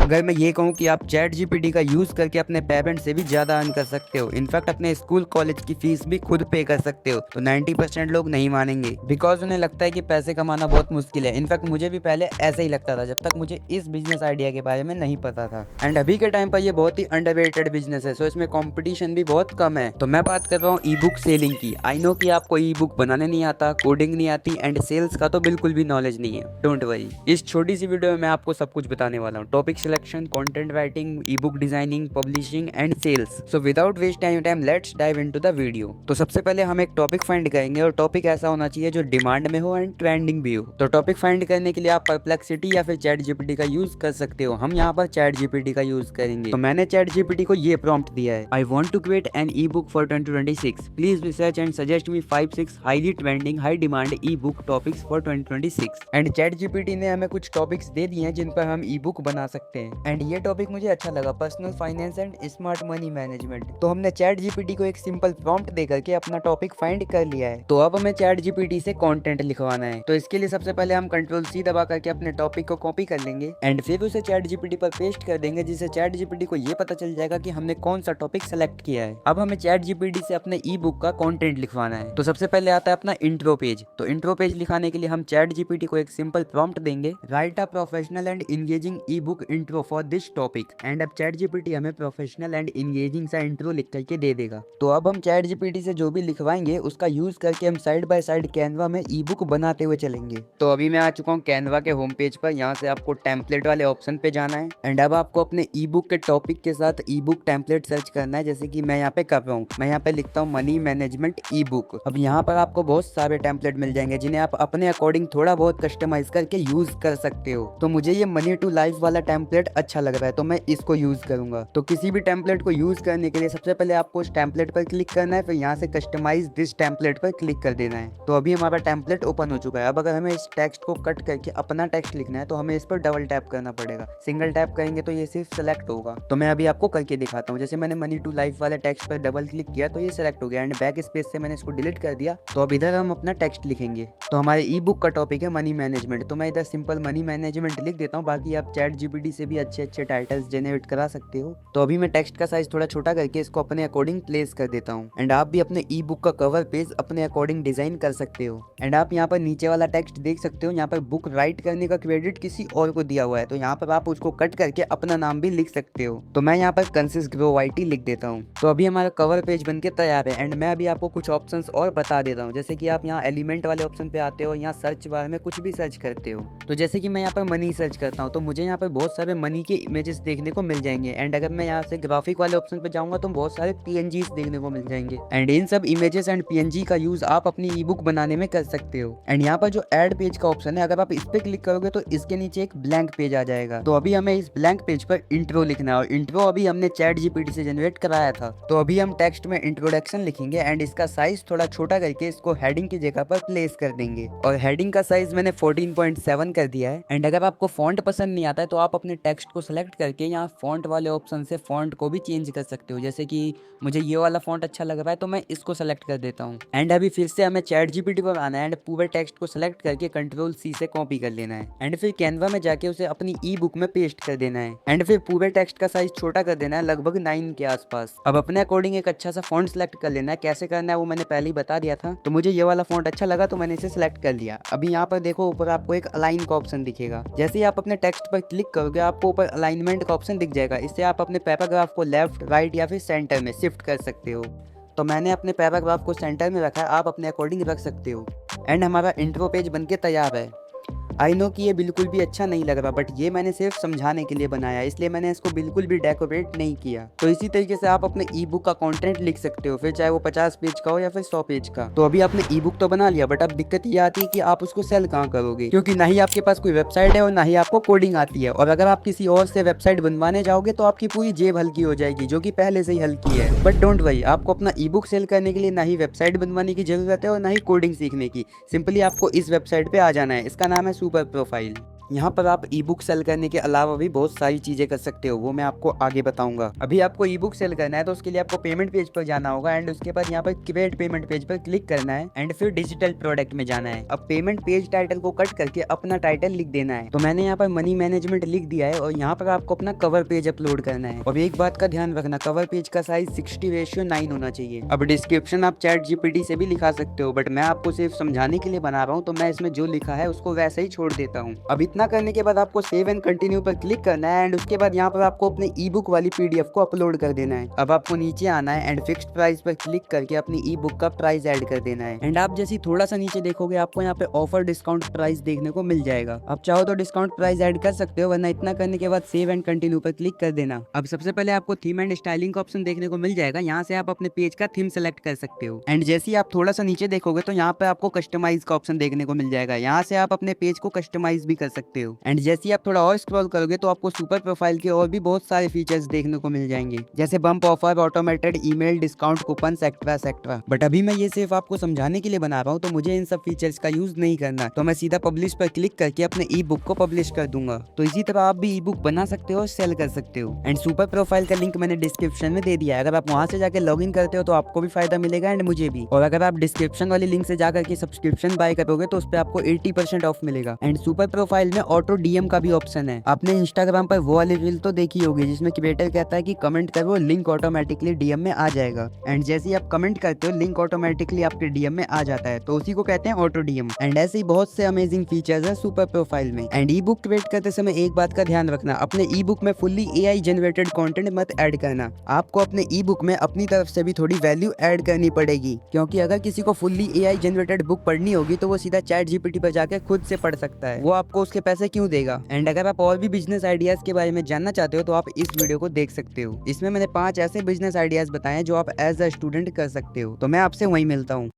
अगर मैं ये कहूँ कि आप चैट जीपीटी का यूज करके अपने पेरेंट्स से भी ज्यादा अर्न कर सकते हो, इनफैक्ट अपने स्कूल कॉलेज की फीस भी खुद पे कर सकते हो, तो 90% लोग नहीं मानेंगे बिकॉज उन्हें लगता है कि पैसे कमाना बहुत मुश्किल है। इनफैक्ट मुझे भी पहले ऐसा ही लगता था जब तक मुझे इस बिजनेस आइडिया के बारे में नहीं पता था। एंड अभी के टाइम पर ये बहुत ही अंडररेटेड बिजनेस है, सो इसमें कॉम्पिटिशन भी बहुत कम है। तो मैं बात कर रहा हूँ ई बुक सेलिंग की। आई नो कि आपको ई बुक बनाने नहीं आता, कोडिंग नहीं आती एंड सेल्स का तो बिल्कुल भी नॉलेज नहीं है। डोंट वरी, इस छोटी सी वीडियो में मैं आपको सब कुछ बताने वाला हूँ। Topic selection, content writing, ebook designing, publishing and sales. So without waste any time let's dive into the video. तो सबसे पहले हम एक टॉपिक फाइंड करेंगे और टॉपिक ऐसा होना चाहिए जो डिमांड में हो एंड ट्रेंडिंग भी हो। तो टॉपिक फाइंड करने के लिए आप परप्लेक्सिटी या फिर चैट जीपीटी का यूज कर सकते हो। हम यहाँ पर चैट जीपीटी का यूज करेंगे। तो मैंने चैट जीपीटी को ये प्रॉम्प्ट दिया है, I want to create an ebook for 2026, please research and suggest me 5-6 highly trending high demand ebook topics for 2026। And ChatGPT ने हमें कुछ टॉपिक्स दे दिए हैं जिन पर हम ई बुक बना सकते हैं। एंड ये टॉपिक मुझे अच्छा लगा, personal finance and smart money management. तो हमने चैट जीपीटी को एक सिंपल प्रॉम्प्ट दे करके अपना टॉपिक फाइंड कर लिया है। तो अब हमें चैट जीपीटी से कंटेंट लिखवाना है। तो इसके लिए सबसे पहले हम कंट्रोल सी दबा करके अपने टॉपिक को कॉपी कर लेंगे एंड फिर उसे चैट जीपीटी पर पेस्ट कर देंगे, जिससे चैट जीपीटी को ये पता चल जाएगा कि हमने कौन सा टॉपिक सेलेक्ट किया है। अब हमें चैट जीपीटी से अपने ई बुक का कंटेंट लिखवाना है। तो सबसे पहले आता है अपना इंट्रो पेज। तो इंट्रो पेज लिखाने के लिए हम चैट जीपीटी को एक सिंपल प्रॉम्प्ट देंगे, right a professional and engaging E book intro for this topic. And अब चैट जीपीटी हमें प्रोफेशनल एंड इंगेजिंग सा इंट्रो लिख करके दे देगा। तो अब हम चैट जीपीटी से जो भी लिखवाएंगे उसका यूज करके हम साइड बाय साइड कैनवा में ई बुक बनाते हुए चलेंगे। तो अभी मैं आ चुका हूँ कैनवा के होम पेज पर। यहाँ से आपको टेम्पलेट वाले ऑप्शन पे जाना है एंड अब आपको अपने ई बुक के टॉपिक के साथ ई बुक टेम्पलेट सर्च करना है, जैसे कि मैं यहाँ पे कर रहा हूँ। मैं यहाँ पे लिखता हूँ मनी मैनेजमेंट ई बुक। अब यहाँ पर आपको बहुत सारे टेम्पलेट मिल जाएंगे जिन्हें आप अपने अकॉर्डिंग थोड़ा बहुत कस्टमाइज करके यूज कर सकते हो। तो मुझे ये मनी टू लाइफ वाला टेम्पलेट अच्छा लग रहा है तो मैं इसको यूज करूंगा। तो किसी भी टेम्पलेट को यूज करने के लिए सबसे पहले आपको उस टेम्पलेट पर क्लिक करना है, फिर यहाँ से कस्टमाइज दिस टेम्पलेट पर क्लिक कर देना है। तो अभी हमारा टेम्पलेट ओपन हो चुका है। अब अगर हमें इस टेक्स्ट को कट करके अपना टेक्स्ट लिखना है तो हमें इस पर डबल टैप करना पड़ेगा। सिंगल टैप करेंगे तो ये सिर्फ सेलेक्ट होगा। तो मैं अभी आपको करके दिखाता हूँ। जैसे मैंने मनी टू लाइफ वाले टेक्स्ट पर डबल क्लिक किया तो ये सेलेक्ट हो गया एंड बैक स्पेस से मैंने इसको डिलीट कर दिया। तो अब इधर हम अपना टेक्स्ट लिखेंगे। तो हमारे ई बुक का टॉपिक है मनी मैनेजमेंट, तो मैं इधर सिंपल मनी मैनेजमेंट लिख देता हूँ। बाकी आप चैट जीपीटी से भी अच्छे अच्छे टाइटल्स जनरेट करा सकते हो। तो अभी मैं टेक्स्ट का साइज थोड़ा छोटा करके इसको अपने अकॉर्डिंग प्लेस कर देता हूँ। एंड आप भी अपने ई बुक का कवर पेज अपने अकॉर्डिंग डिजाइन कर सकते हो। एंड आप यहाँ पर नीचे वाला टेक्स्ट देख सकते हो, यहाँ पर बुक राइट करने का क्रेडिट किसी और को दिया हुआ है। तो यहाँ पर आप उसको कट करके अपना नाम भी लिख सकते हो। तो मैं यहाँ पर कंसिस ग्रो वाईटी लिख देता हूँ। तो अभी हमारा कवर पेज बन के तैयार है। एंड मैं अभी आपको कुछ ऑप्शंस और बता देता हूँ, जैसे कि आप यहाँ एलिमेंट वाले ऑप्शन पे आते हो, यहाँ सर्च बार में कुछ भी सर्च करते हो। तो जैसे कि मैं यहाँ पर मनी सर्च करता हूँ तो मुझे यहाँ पर बहुत सारे मनी के इमेजेस देखने को मिल जाएंगे। एंड अगर मैं यहाँ से ग्राफिक वाले ऑप्शन पे जाऊंगा तो बहुत सारे पीएनजीस देखने को मिल जाएंगे। एंड इन सब इमेजेस एंड पीएनजी का यूज आप अपनी ई बुक बनाने में कर सकते हो। एंड यहाँ पर जो ऐड पेज का ऑप्शन है, अगर आप इस पे क्लिक करोगे तो इसके नीचे एक ब्लैंक पेज आ जाएगा। तो अभी हमें इस ब्लैंक पेज पर इंट्रो लिखना है और इंट्रो अभी हमने चैट जीपीटी से जनरेट कराया था। तो अभी हम टेक्स्ट में इंट्रोडक्शन लिखेंगे एंड इसका साइज थोड़ा छोटा करके इसको हेडिंग की जगह पर प्लेस कर देंगे। और हेडिंग का साइज मैंने 14.7 कर दिया है। एंड अगर आपको फॉन्ट पसंद नहीं आता है तो आप अपने टेक्स्ट को सिलेक्ट करके यहाँ फॉन्ट वाले ऑप्शन से फॉन्ट को भी चेंज कर सकते हो। जैसे कि मुझे ये वाला फॉन्ट अच्छा लग रहा है तो मैं इसको सेलेक्ट कर देता हूँ। एंड अभी फिर से हमें चैट जीपीटी पर आना है एंड पूरे टेक्स्ट को सिलेक्ट करके कंट्रोल सी से कॉपी कर लेना है। एंड फिर कैनवा में जाके उसे अपनी ई बुक में पेस्ट कर देना है। एंड फिर पूरे टेक्स्ट का साइज छोटा कर देना है, लगभग 9 के आसपास। अब अपने अकॉर्डिंग एक अच्छा सा फॉन्ट सेलेक्ट कर लेना है। कैसे करना है वो मैंने पहले ही बता दिया था। तो मुझे ये वाला फॉन्ट अच्छा लगा तो मैंने इसे सेलेक्ट कर लिया। अभी यहाँ पर देखो ऊपर आपको एक अलाइन का ऑप्शन दिखेगा। जैसे ही आप अपने टेक्स्ट पर क्लिक करोगे आपको ऊपर अलाइनमेंट का ऑप्शन दिख जाएगा। इससे आप अपने पैराग्राफ को लेफ्ट, राइट या फिर सेंटर में शिफ्ट कर सकते हो। तो मैंने अपने पैराग्राफ को सेंटर में रखा है, आप अपने अकॉर्डिंग रख सकते हो। एंड हमारा इंट्रो पेज बनके तैयार है। आई नो कि ये बिल्कुल भी अच्छा नहीं लग रहा, बट ये मैंने सिर्फ समझाने के लिए बनाया, इसलिए मैंने इसको बिल्कुल भी डेकोरेट नहीं किया। तो इसी तरीके से आप अपने ई बुक का कंटेंट लिख सकते हो, फिर चाहे वो 50 पेज का हो या फिर 100 पेज का। तो अभी आपने ई बुक तो बना लिया, बट अब दिक्कत ये आती है कि आप उसको सेल कहाँ करोगे, क्योंकि ना ही आपके पास कोई वेबसाइट है और ना ही आपको कोडिंग आती है। और अगर आप किसी और से वेबसाइट बनवाने जाओगे तो आपकी पूरी जेब हल्की हो जाएगी, जो कि पहले से ही हल्की है। बट डोंट वरी, आपको अपना ई बुक सेल करने के लिए ना ही वेबसाइट बनवाने की जरूरत है और ना ही कोडिंग सीखने की। सिंपली आपको इस वेबसाइट पे आ जाना है। इसका नाम है सुपर प्रोफाइल। यहाँ पर आप ई बुक सेल करने के अलावा भी बहुत सारी चीजें कर सकते हो, वो मैं आपको आगे बताऊंगा। अभी आपको ई बुक सेल करना है तो उसके लिए आपको पेमेंट पेज पर जाना होगा एंड उसके बाद यहाँ पर क्रिएट पेमेंट पेज पर क्लिक करना है एंड फिर डिजिटल प्रोडक्ट में जाना है। अब पेमेंट पेज टाइटल को कट करके अपना टाइटल लिख देना है। तो मैंने यहाँ पर मनी मैनेजमेंट लिख दिया है और यहाँ पर आपको अपना कवर पेज अपलोड करना है। और एक बात का ध्यान रखना, कवर पेज का साइज 60:9 होना चाहिए। अब डिस्क्रिप्शन आप चैट जीपीटी से भी लिखा सकते हो, बट मैं आपको सिर्फ समझाने के लिए बना रहा हूँ, तो मैं इसमें जो लिखा है उसको वैसे ही छोड़ देता हूँ। अब इतना करने के बाद आपको सेव एंड कंटिन्यू पर क्लिक करना है एंड उसके बाद यहाँ पर आपको अपने ई बुक वाली पीडीएफ को अपलोड कर देना है। अब आपको नीचे आना है एंड फिक्स्ड प्राइस पर क्लिक करके अपनी ई बुक का प्राइस ऐड कर देना है। एंड आप जैसे थोड़ा सा नीचे देखोगे आपको यहाँ पे ऑफर डिस्काउंट प्राइस देखने को मिल जाएगा। आप चाहो तो डिस्काउंट प्राइस ऐड कर सकते हो, वरना इतना करने के बाद सेव एंड कंटिन्यू पर क्लिक कर देना। अब सबसे पहले आपको थीम एंड स्टाइलिंग का ऑप्शन देखने को मिल जाएगा। यहाँ से आप अपने पेज का थीम सेलेक्ट कर सकते हो एंड जैसे ही आप थोड़ा सा नीचे देखोगे तो यहाँ पे आपको कस्टमाइज का ऑप्शन देखने को मिल जाएगा। यहाँ से आप अपने पेज को कस्टमाइज भी कर सकते हो एंड जैसे ही आप थोड़ा और स्क्रॉल करोगे तो आपको सुपर प्रोफाइल के और भी बहुत सारे फीचर्स देखने को मिल जाएंगे, जैसे bump offer, automated email, discount coupon extra extra. But अभी मैं ये सिर्फ आपको समझाने के लिए बना रहा हूँ, तो मुझे इन सब फीचर्स का यूज नहीं करना, तो मैं सीधा पब्लिश पर क्लिक करके अपने ई बुक को पब्लिश कर दूंगा। तो इसी तरह आप भी ई बुक बना सकते हो और सेल कर सकते हो। एंड सुपर प्रोफाइल का लिंक मैंने डिस्क्रिप्शन में दे दिया है, अगर आप वहां से जाकर लॉग इन करते हो तो आपको भी फायदा मिलेगा एंड मुझे भी। और अगर आप डिस्क्रिप्शन वाली लिंक से जाकर के सब्सक्रिप्शन बाय करोगे तो उस पर आपको 80% ऑफ मिलेगा। एंड सुपर प्रोफाइल में ऑटो डीएम का भी ऑप्शन है। आपने इंस्टाग्राम पर वो वाली रील तो देखी होगी जिसमें क्रिएटर कहता है कि कमेंट करो, लिंक ऑटोमेटिकली डीएम में आ जाएगा। एंड जैसे ही आप कमेंट करते हो लिंक ऑटोमेटिकली आपके डीएम में आ जाता है, तो उसी को कहते हैं ऑटो डीएम। एंड ऐसे ही बहुत से अमेजिंग फीचर्स है सुपर प्रोफाइल में। एंड ई बुक क्रिएट करते समय एक बात का ध्यान रखना, अपने ई बुक में फुल्ली एआई जनरेटेड कंटेंट मत ऐड करना। आपको अपने ई बुक में अपनी तरफ से भी थोड़ी वैल्यू ऐड करनी पड़ेगी, क्योंकि अगर किसी को फुल्ली एआई जनरेटेड बुक पढ़नी होगी तो वो सीधा चैट जीपीटी पर जाकर खुद से पढ़ सकता है, वो आपको उसके पैसे क्यों देगा। एंड अगर आप और भी बिजनेस आइडियाज के बारे में जानना चाहते हो तो आप इस वीडियो को देख सकते हो। इसमें मैंने 5 ऐसे बिजनेस आइडियाज बताए जो आप एज अ स्टूडेंट कर सकते हो। तो मैं आपसे वहीं मिलता हूँ।